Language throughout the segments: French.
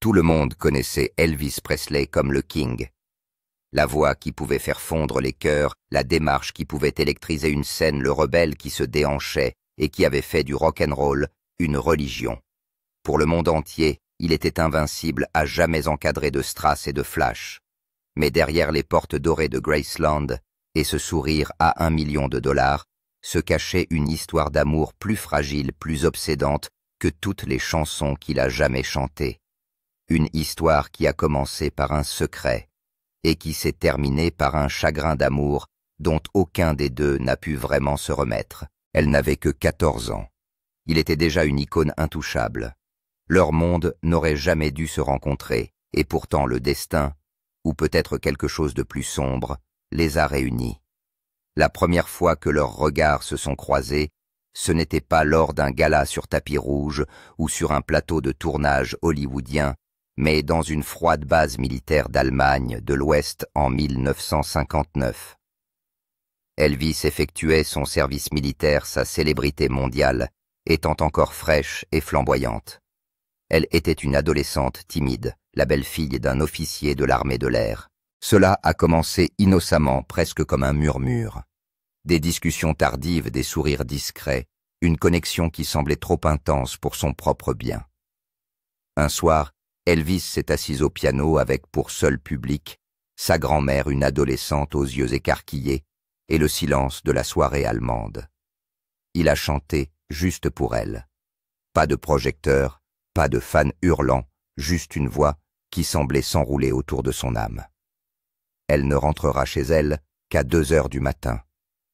Tout le monde connaissait Elvis Presley comme le King. La voix qui pouvait faire fondre les cœurs, la démarche qui pouvait électriser une scène, le rebelle qui se déhanchait et qui avait fait du rock'n'roll une religion. Pour le monde entier, il était invincible, à jamais encadré de strass et de flash. Mais derrière les portes dorées de Graceland et ce sourire à $1 million, se cachait une histoire d'amour plus fragile, plus obsédante que toutes les chansons qu'il a jamais chantées. Une histoire qui a commencé par un secret et qui s'est terminée par un chagrin d'amour dont aucun des deux n'a pu vraiment se remettre. Elle n'avait que 14 ans. Il était déjà une icône intouchable. Leur monde n'aurait jamais dû se rencontrer, et pourtant le destin, ou peut-être quelque chose de plus sombre, les a réunis. La première fois que leurs regards se sont croisés, ce n'était pas lors d'un gala sur tapis rouge ou sur un plateau de tournage hollywoodien, mais dans une froide base militaire d'Allemagne de l'Ouest en 1959. Elvis effectuait son service militaire, sa célébrité mondiale, étant encore fraîche et flamboyante. Elle était une adolescente timide, la belle-fille d'un officier de l'armée de l'air. Cela a commencé innocemment, presque comme un murmure. Des discussions tardives, des sourires discrets, une connexion qui semblait trop intense pour son propre bien. Un soir, Elvis s'est assis au piano avec pour seul public sa grand-mère, une adolescente aux yeux écarquillés, et le silence de la soirée allemande. Il a chanté juste pour elle. Pas de projecteur, pas de fans hurlants, juste une voix qui semblait s'enrouler autour de son âme. Elle ne rentrera chez elle qu'à 2 heures du matin.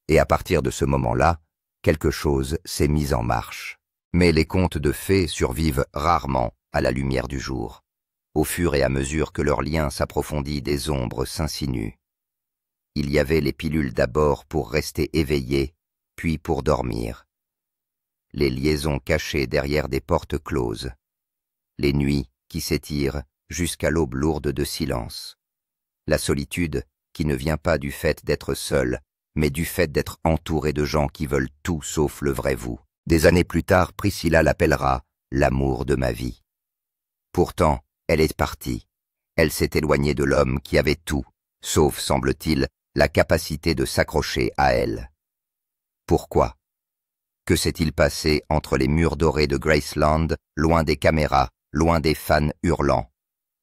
Et à partir de ce moment-là, quelque chose s'est mis en marche. Mais les contes de fées survivent rarement à la lumière du jour. Au fur et à mesure que leur lien s'approfondit, des ombres s'insinuent. Il y avait les pilules d'abord pour rester éveillé, puis pour dormir. Les liaisons cachées derrière des portes closes. Les nuits qui s'étirent jusqu'à l'aube lourde de silence. La solitude qui ne vient pas du fait d'être seul, mais du fait d'être entouré de gens qui veulent tout sauf le vrai vous. Des années plus tard, Priscilla l'appellera « l'amour de ma vie ». Pourtant, elle est partie. Elle s'est éloignée de l'homme qui avait tout, sauf, semble-t-il, la capacité de s'accrocher à elle. Pourquoi? Que s'est-il passé entre les murs dorés de Graceland, loin des caméras, loin des fans hurlants?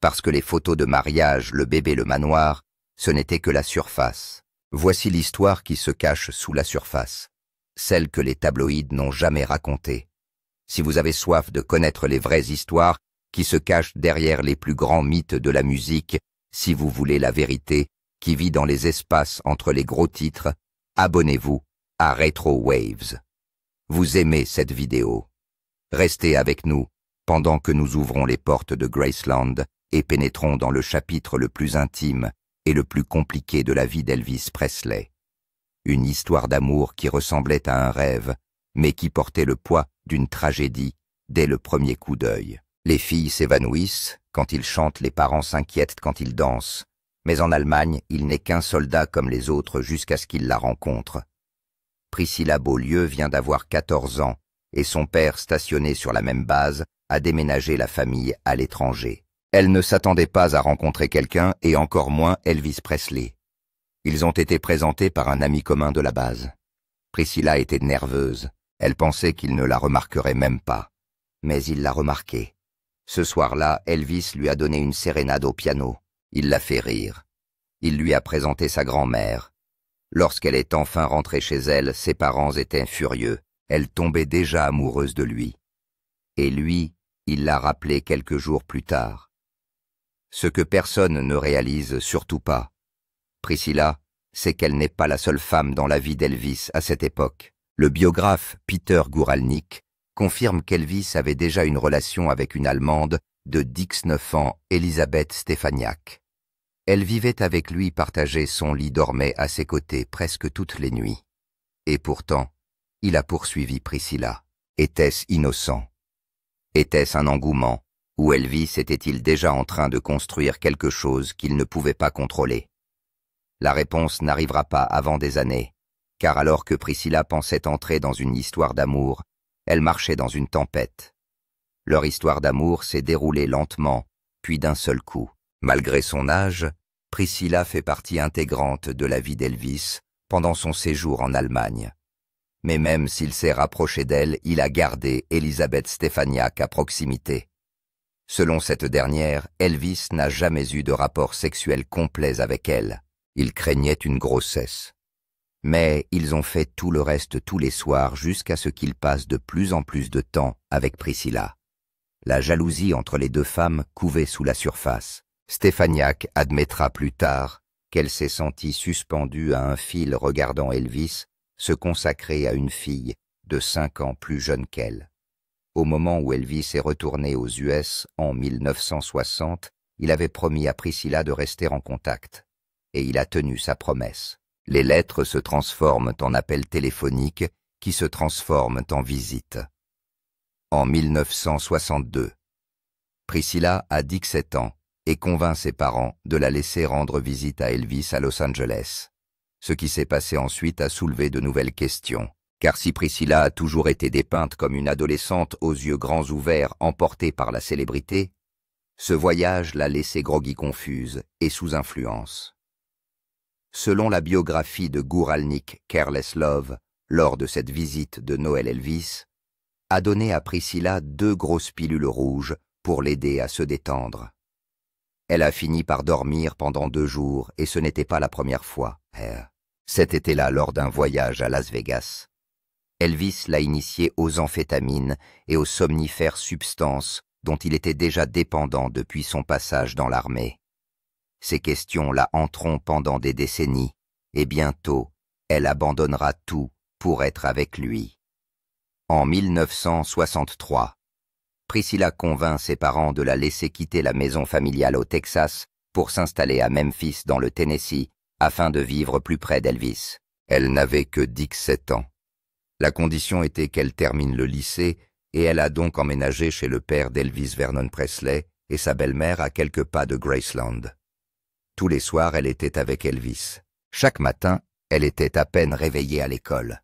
Parce que les photos de mariage, le bébé, le manoir, ce n'était que la surface. Voici l'histoire qui se cache sous la surface, celle que les tabloïds n'ont jamais racontée. Si vous avez soif de connaître les vraies histoires qui se cachent derrière les plus grands mythes de la musique, si vous voulez la vérité qui vit dans les espaces entre les gros titres, abonnez-vous à Retro Waves. Vous aimez cette vidéo. Restez avec nous pendant que nous ouvrons les portes de Graceland et pénétrons dans le chapitre le plus intime et le plus compliqué de la vie d'Elvis Presley. Une histoire d'amour qui ressemblait à un rêve, mais qui portait le poids d'une tragédie dès le premier coup d'œil. Les filles s'évanouissent, quand ils chantent, les parents s'inquiètent quand ils dansent, mais en Allemagne, il n'est qu'un soldat comme les autres jusqu'à ce qu'il la rencontre. Priscilla Beaulieu vient d'avoir 14 ans, et son père, stationné sur la même base, a déménagé la famille à l'étranger. Elle ne s'attendait pas à rencontrer quelqu'un, et encore moins Elvis Presley. Ils ont été présentés par un ami commun de la base. Priscilla était nerveuse. Elle pensait qu'il ne la remarquerait même pas. Mais il l'a remarqué. Ce soir-là, Elvis lui a donné une sérénade au piano. Il l'a fait rire. Il lui a présenté sa grand-mère. Lorsqu'elle est enfin rentrée chez elle, ses parents étaient furieux. Elle tombait déjà amoureuse de lui. Et lui, il l'a rappelé quelques jours plus tard. Ce que personne ne réalise, surtout pas, Priscilla, c'est qu'elle n'est pas la seule femme dans la vie d'Elvis à cette époque. Le biographe Peter Guralnick confirme qu'Elvis avait déjà une relation avec une Allemande de 19 ans, Elisabeth Stefaniak. Elle vivait avec lui, partageait son lit, dormait à ses côtés presque toutes les nuits. Et pourtant, il a poursuivi Priscilla. Était-ce innocent? Était-ce un engouement? Ou Elvis était-il déjà en train de construire quelque chose qu'il ne pouvait pas contrôler? La réponse n'arrivera pas avant des années, car alors que Priscilla pensait entrer dans une histoire d'amour, elle marchait dans une tempête. Leur histoire d'amour s'est déroulée lentement, puis d'un seul coup. Malgré son âge, Priscilla fait partie intégrante de la vie d'Elvis pendant son séjour en Allemagne. Mais même s'il s'est rapproché d'elle, il a gardé Elisabeth Stefaniak à proximité. Selon cette dernière, Elvis n'a jamais eu de rapport sexuel complet avec elle. Il craignait une grossesse. Mais ils ont fait tout le reste tous les soirs jusqu'à ce qu'il passe de plus en plus de temps avec Priscilla. La jalousie entre les deux femmes couvait sous la surface. Stefaniak admettra plus tard qu'elle s'est sentie suspendue à un fil regardant Elvis se consacrer à une fille de 5 ans plus jeune qu'elle. Au moment où Elvis est retourné aux US en 1960, il avait promis à Priscilla de rester en contact. Et il a tenu sa promesse. Les lettres se transforment en appels téléphoniques qui se transforment en visites. En 1962, Priscilla a 17 ans et convainc ses parents de la laisser rendre visite à Elvis à Los Angeles. Ce qui s'est passé ensuite a soulevé de nouvelles questions. Car si Priscilla a toujours été dépeinte comme une adolescente aux yeux grands ouverts emportée par la célébrité, ce voyage l'a laissée groggy confuse et sous influence. Selon la biographie de Guralnick Careless Love, lors de cette visite de Noël Elvis, a donné à Priscilla 2 grosses pilules rouges pour l'aider à se détendre. Elle a fini par dormir pendant 2 jours et ce n'était pas la première fois. Cet été-là, lors d'un voyage à Las Vegas, Elvis l'a initiée aux amphétamines et aux somnifères, substances dont il était déjà dépendant depuis son passage dans l'armée. Ces questions la hanteront pendant des décennies, et bientôt, elle abandonnera tout pour être avec lui. En 1963, Priscilla convainc ses parents de la laisser quitter la maison familiale au Texas pour s'installer à Memphis dans le Tennessee afin de vivre plus près d'Elvis. Elle n'avait que 17 ans. La condition était qu'elle termine le lycée et elle a donc emménagé chez le père d'Elvis Vernon Presley et sa belle-mère à quelques pas de Graceland. Tous les soirs, elle était avec Elvis. Chaque matin, elle était à peine réveillée à l'école.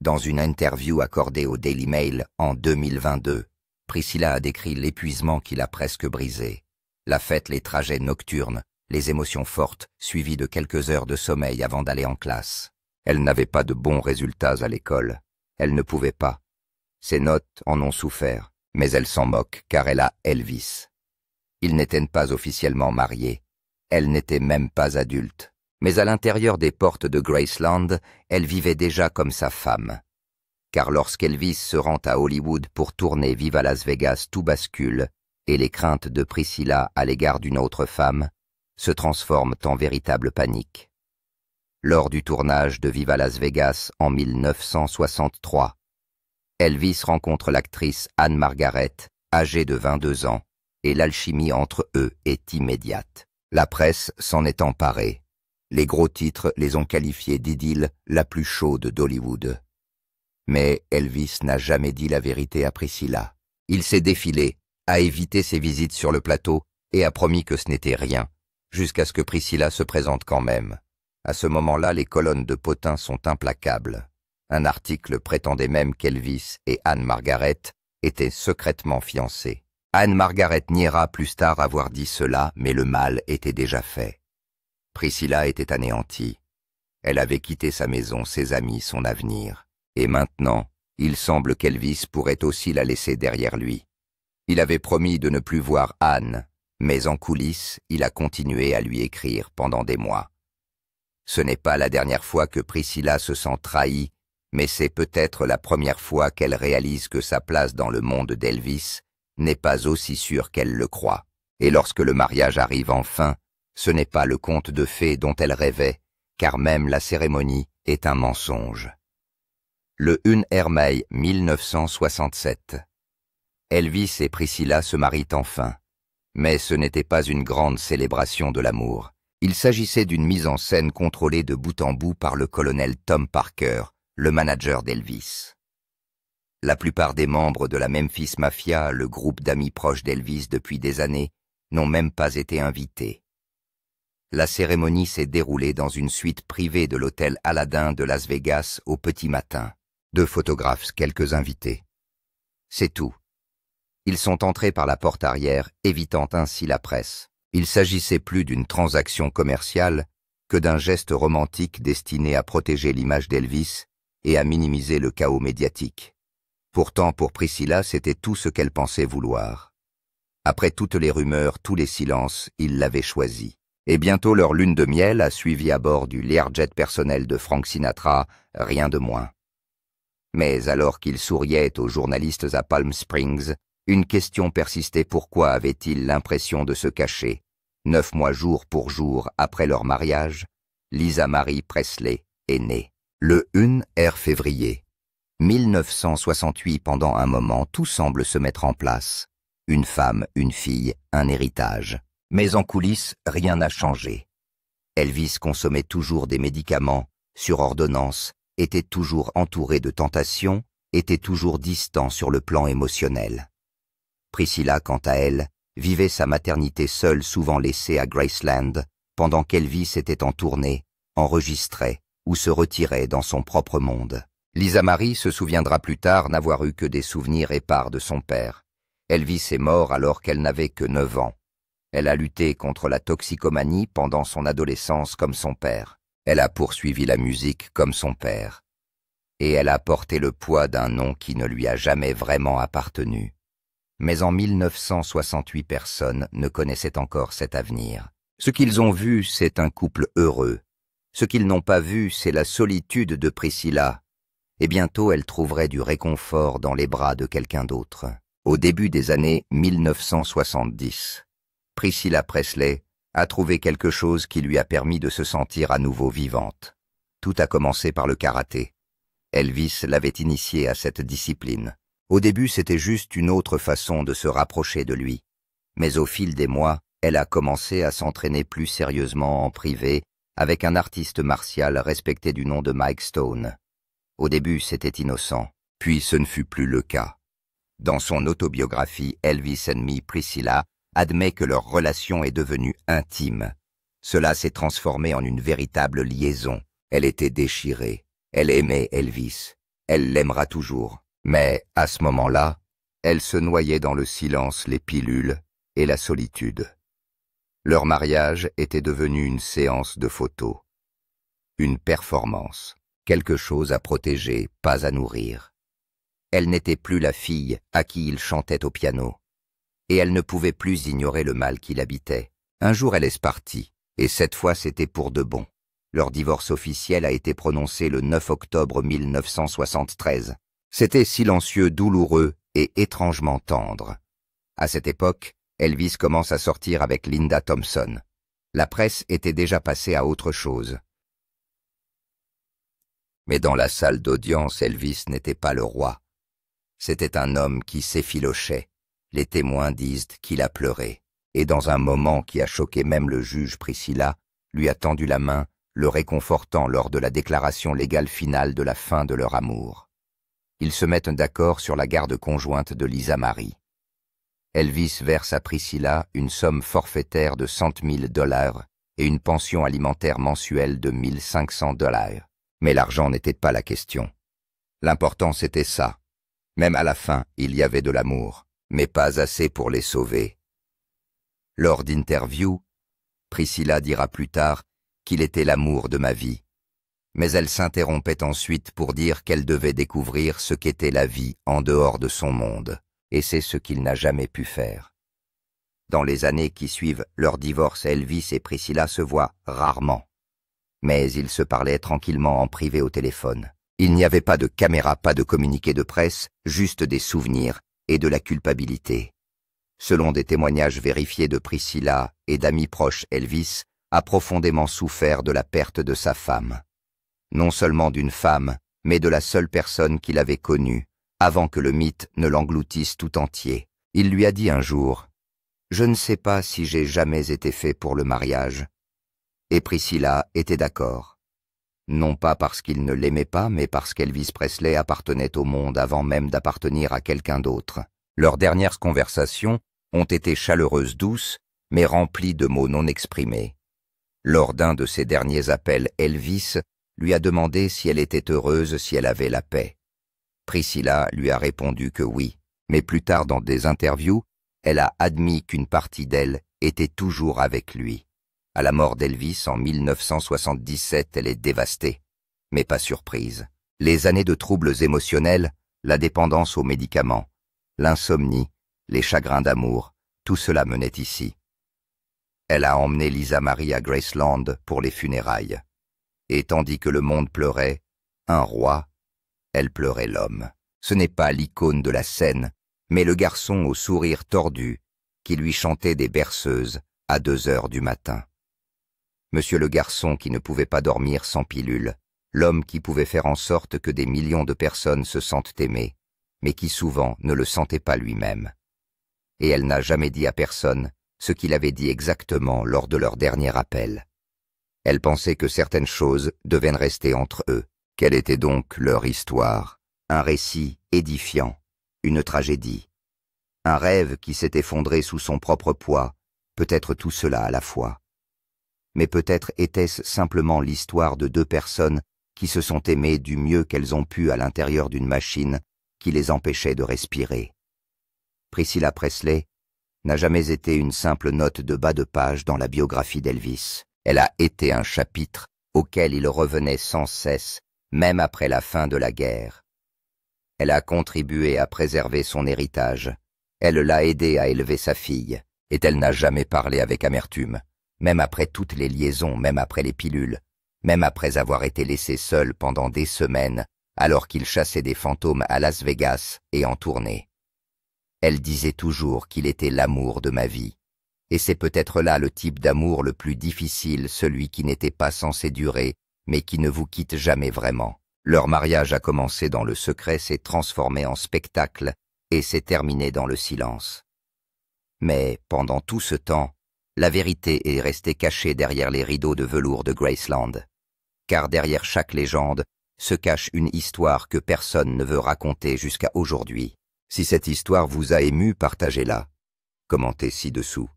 Dans une interview accordée au Daily Mail en 2022, Priscilla a décrit l'épuisement qui l'a presque brisée. La fête, les trajets nocturnes, les émotions fortes, suivies de quelques heures de sommeil avant d'aller en classe. Elle n'avait pas de bons résultats à l'école. Elle ne pouvait pas. Ses notes en ont souffert, mais elle s'en moque car elle a Elvis. Ils n'étaient pas officiellement mariés. Elle n'était même pas adulte. Mais à l'intérieur des portes de Graceland, elle vivait déjà comme sa femme. Car lorsqu'Elvis se rend à Hollywood pour tourner Viva Las Vegas, tout bascule, et les craintes de Priscilla à l'égard d'une autre femme se transforment en véritable panique. Lors du tournage de Viva Las Vegas en 1963, Elvis rencontre l'actrice Anne Margaret, âgée de 22 ans, et l'alchimie entre eux est immédiate. La presse s'en est emparée. Les gros titres les ont qualifiés d'idylle la plus chaude d'Hollywood. Mais Elvis n'a jamais dit la vérité à Priscilla. Il s'est défilé, a évité ses visites sur le plateau et a promis que ce n'était rien, jusqu'à ce que Priscilla se présente quand même. À ce moment-là, les colonnes de potins sont implacables. Un article prétendait même qu'Elvis et Anne Margaret étaient secrètement fiancés. Anne Margaret niera plus tard avoir dit cela, mais le mal était déjà fait. Priscilla était anéantie. Elle avait quitté sa maison, ses amis, son avenir. Et maintenant, il semble qu'Elvis pourrait aussi la laisser derrière lui. Il avait promis de ne plus voir Anne, mais en coulisses, il a continué à lui écrire pendant des mois. Ce n'est pas la dernière fois que Priscilla se sent trahie, mais c'est peut-être la première fois qu'elle réalise que sa place dans le monde d'Elvis n'est pas aussi sûre qu'elle le croit. Et lorsque le mariage arrive enfin, ce n'est pas le conte de fées dont elle rêvait, car même la cérémonie est un mensonge. Le 1er mai 1967. Elvis et Priscilla se marient enfin. Mais ce n'était pas une grande célébration de l'amour. Il s'agissait d'une mise en scène contrôlée de bout en bout par le colonel Tom Parker, le manager d'Elvis. La plupart des membres de la Memphis Mafia, le groupe d'amis proches d'Elvis depuis des années, n'ont même pas été invités. La cérémonie s'est déroulée dans une suite privée de l'hôtel Aladdin de Las Vegas au petit matin. 2 photographes, quelques invités. C'est tout. Ils sont entrés par la porte arrière, évitant ainsi la presse. Il s'agissait plus d'une transaction commerciale que d'un geste romantique destiné à protéger l'image d'Elvis et à minimiser le chaos médiatique. Pourtant, pour Priscilla, c'était tout ce qu'elle pensait vouloir. Après toutes les rumeurs, tous les silences, ils l'avaient choisi. Et bientôt leur lune de miel a suivi à bord du Learjet personnel de Frank Sinatra, rien de moins. Mais alors qu'il souriait aux journalistes à Palm Springs, une question persistait: pourquoi avait-il l'impression de se cacher? 9 mois jour pour jour après leur mariage, Lisa Marie Presley est née. Le 1er février 1968, pendant un moment, tout semble se mettre en place. Une femme, une fille, un héritage. Mais en coulisses, rien n'a changé. Elvis consommait toujours des médicaments, sur ordonnance, était toujours entouré de tentations, était toujours distant sur le plan émotionnel. Priscilla, quant à elle, vivait sa maternité seule, souvent laissée à Graceland, pendant qu'Elvis était en tournée, enregistrait ou se retirait dans son propre monde. Lisa Marie se souviendra plus tard n'avoir eu que des souvenirs épars de son père. Elvis est mort alors qu'elle n'avait que 9 ans. Elle a lutté contre la toxicomanie pendant son adolescence comme son père. Elle a poursuivi la musique comme son père. Et elle a porté le poids d'un nom qui ne lui a jamais vraiment appartenu. Mais en 1968, personne ne connaissait encore cet avenir. Ce qu'ils ont vu, c'est un couple heureux. Ce qu'ils n'ont pas vu, c'est la solitude de Priscilla. Et bientôt, elle trouverait du réconfort dans les bras de quelqu'un d'autre. Au début des années 1970, Priscilla Presley a trouvé quelque chose qui lui a permis de se sentir à nouveau vivante. Tout a commencé par le karaté. Elvis l'avait initiée à cette discipline. Au début, c'était juste une autre façon de se rapprocher de lui. Mais au fil des mois, elle a commencé à s'entraîner plus sérieusement en privé avec un artiste martial respecté du nom de Mike Stone. Au début, c'était innocent, puis ce ne fut plus le cas. Dans son autobiographie, Elvis and Me, Priscilla admet que leur relation est devenue intime. Cela s'est transformé en une véritable liaison. Elle était déchirée. Elle aimait Elvis. Elle l'aimera toujours. Mais, à ce moment-là, elle se noyait dans le silence, les pilules et la solitude. Leur mariage était devenu une séance de photos. Une performance. Quelque chose à protéger, pas à nourrir. Elle n'était plus la fille à qui il chantait au piano. Et elle ne pouvait plus ignorer le mal qui l'habitait. Un jour, elle est partie, et cette fois, c'était pour de bon. Leur divorce officiel a été prononcé le 9 octobre 1973. C'était silencieux, douloureux et étrangement tendre. À cette époque, Elvis commence à sortir avec Linda Thompson. La presse était déjà passée à autre chose. Mais dans la salle d'audience, Elvis n'était pas le roi. C'était un homme qui s'effilochait. Les témoins disent qu'il a pleuré. Et dans un moment qui a choqué même le juge, Priscilla lui a tendu la main, le réconfortant lors de la déclaration légale finale de la fin de leur amour. Ils se mettent d'accord sur la garde conjointe de Lisa Marie. Elvis verse à Priscilla une somme forfaitaire de $100 000 et une pension alimentaire mensuelle de $1 500. Mais l'argent n'était pas la question. L'important, c'était ça. Même à la fin, il y avait de l'amour, mais pas assez pour les sauver. Lors d'interviews, Priscilla dira plus tard qu'il était l'amour de ma vie. Mais elle s'interrompait ensuite pour dire qu'elle devait découvrir ce qu'était la vie en dehors de son monde, et c'est ce qu'il n'a jamais pu faire. Dans les années qui suivent leur divorce, Elvis et Priscilla se voient rarement. Mais ils se parlaient tranquillement en privé au téléphone. Il n'y avait pas de caméra, pas de communiqué de presse, juste des souvenirs et de la culpabilité. Selon des témoignages vérifiés de Priscilla et d'amis proches, Elvis a profondément souffert de la perte de sa femme. Non seulement d'une femme, mais de la seule personne qu'il avait connue, avant que le mythe ne l'engloutisse tout entier. Il lui a dit un jour « Je ne sais pas si j'ai jamais été fait pour le mariage. » Et Priscilla était d'accord. Non pas parce qu'il ne l'aimait pas, mais parce qu'Elvis Presley appartenait au monde avant même d'appartenir à quelqu'un d'autre. Leurs dernières conversations ont été chaleureuses, douces, mais remplies de mots non exprimés. Lors d'un de ses derniers appels, Elvis lui a demandé si elle était heureuse, si elle avait la paix. Priscilla lui a répondu que oui, Mais plus tard dans des interviews, elle a admis qu'une partie d'elle était toujours avec lui. À la mort d'Elvis en 1977, elle est dévastée, mais pas surprise. Les années de troubles émotionnels, la dépendance aux médicaments, l'insomnie, les chagrins d'amour, tout cela menait ici. Elle a emmené Lisa Marie à Graceland pour les funérailles. Et tandis que le monde pleurait, un roi, elle pleurait l'homme. Ce n'est pas l'icône de la scène, mais le garçon au sourire tordu qui lui chantait des berceuses à 2 heures du matin. Monsieur le garçon qui ne pouvait pas dormir sans pilule, l'homme qui pouvait faire en sorte que des millions de personnes se sentent aimées, mais qui souvent ne le sentait pas lui-même. Et elle n'a jamais dit à personne ce qu'il avait dit exactement lors de leur dernier appel. Elle pensait que certaines choses devaient rester entre eux. Quelle était donc leur histoire? Un récit édifiant, une tragédie. Un rêve qui s'est effondré sous son propre poids, peut-être tout cela à la fois. Mais peut-être était-ce simplement l'histoire de 2 personnes qui se sont aimées du mieux qu'elles ont pu à l'intérieur d'une machine qui les empêchait de respirer. Priscilla Presley n'a jamais été une simple note de bas de page dans la biographie d'Elvis. Elle a été un chapitre auquel il revenait sans cesse, même après la fin de la guerre. Elle a contribué à préserver son héritage. Elle l'a aidé à élever sa fille, et elle n'a jamais parlé avec amertume, même après toutes les liaisons, même après les pilules, même après avoir été laissée seule pendant des semaines, alors qu'il chassait des fantômes à Las Vegas et en tournée. Elle disait toujours qu'il était l'amour de ma vie. Et c'est peut-être là le type d'amour le plus difficile, celui qui n'était pas censé durer, mais qui ne vous quitte jamais vraiment. Leur mariage a commencé dans le secret, s'est transformé en spectacle et s'est terminé dans le silence. Mais pendant tout ce temps, la vérité est restée cachée derrière les rideaux de velours de Graceland. Car derrière chaque légende se cache une histoire que personne ne veut raconter jusqu'à aujourd'hui. Si cette histoire vous a ému, partagez-la. Commentez ci-dessous.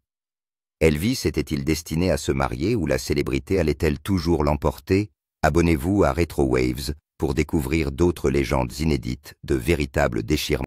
Elvis était-il destiné à se marier ou la célébrité allait-elle toujours l'emporter? Abonnez-vous à Retro Waves pour découvrir d'autres légendes inédites de véritables déchirements.